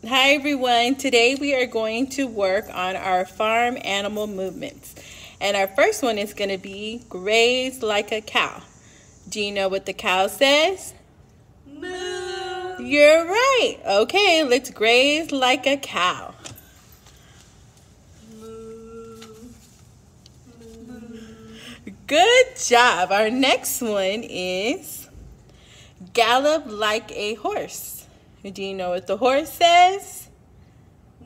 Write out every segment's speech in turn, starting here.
Hi everyone, today we are going to work on our farm animal movements. And our first one is going to be graze like a cow. Do you know what the cow says? Moo! You're right. Okay, let's graze like a cow. Moo. Moo. Good job. Our next one is gallop like a horse. Do you know what the horse says?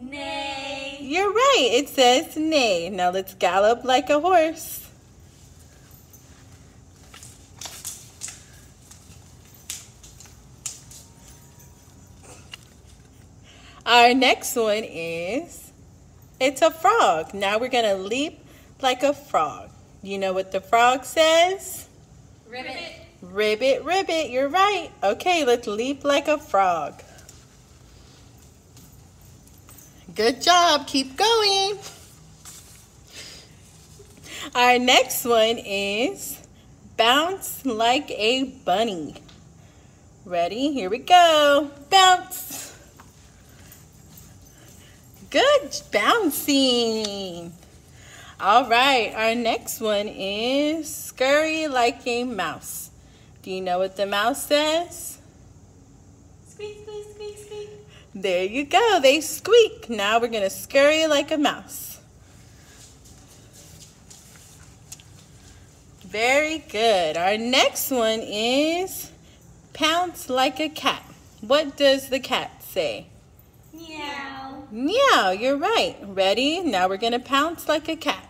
Neigh. You're right. It says neigh. Now let's gallop like a horse. Our next one is, it's a frog. Now we're going to leap like a frog. You know what the frog says? Ribbit. Ribbit, ribbit. You're right. Okay, let's leap like a frog. Good job. Keep going. Our next one is bounce like a bunny. Ready? Here we go. Bounce. Good bouncing. All right. Our next one is scurry like a mouse. Do you know what the mouse says? Squeak, squeak, squeak, squeak. There you go. They squeak. Now we're going to scurry like a mouse. Very good. Our next one is pounce like a cat. What does the cat say? Meow. Meow. You're right. Ready? Now we're going to pounce like a cat.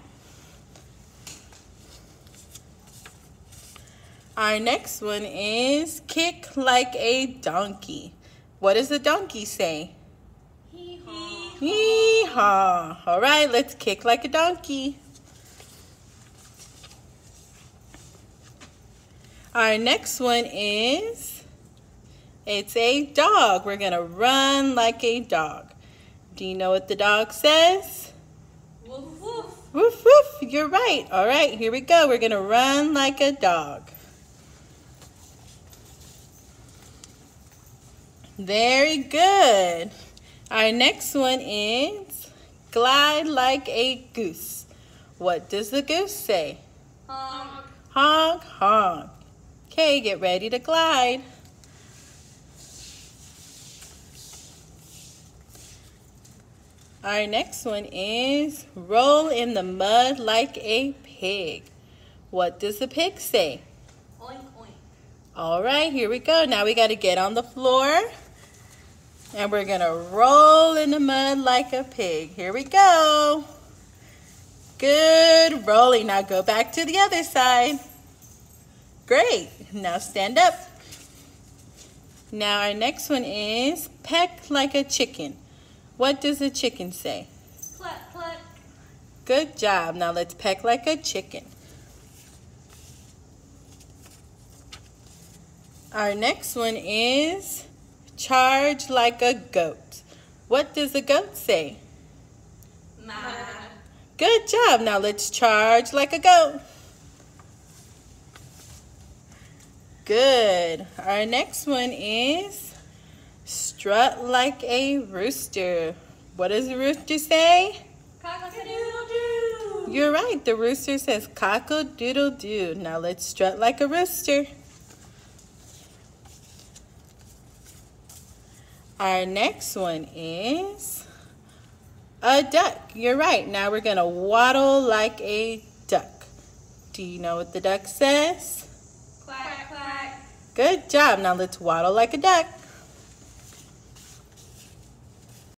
Our next one is kick like a donkey. What does the donkey say? Hee-haw. Hee-haw. All right, let's kick like a donkey. Our next one is, it's a dog. We're going to run like a dog. Do you know what the dog says? Woof, woof. Woof, woof. You're right. All right, here we go. We're going to run like a dog. Very good. Our next one is glide like a goose. What does the goose say? Honk. Honk, honk. Okay, get ready to glide. Our next one is roll in the mud like a pig. What does the pig say? Oink, oink. All right, here we go. Now we got to get on the floor. And we're going to roll in the mud like a pig. Here we go. Good rolling. Now go back to the other side. Great. Now stand up. Now our next one is peck like a chicken. What does a chicken say? Cluck, cluck. Good job. Now let's peck like a chicken. Our next one is charge like a goat. What does a goat say? Ma. Good job. Now let's charge like a goat. Good. Our next one is strut like a rooster. What does the rooster say? Cock-a-doodle-doo. You're right. The rooster says cock-a-doodle-doo. Now let's strut like a rooster. Our next one is a duck. You're right. Now we're going to waddle like a duck. Do you know what the duck says? Quack, quack. Good job. Now let's waddle like a duck.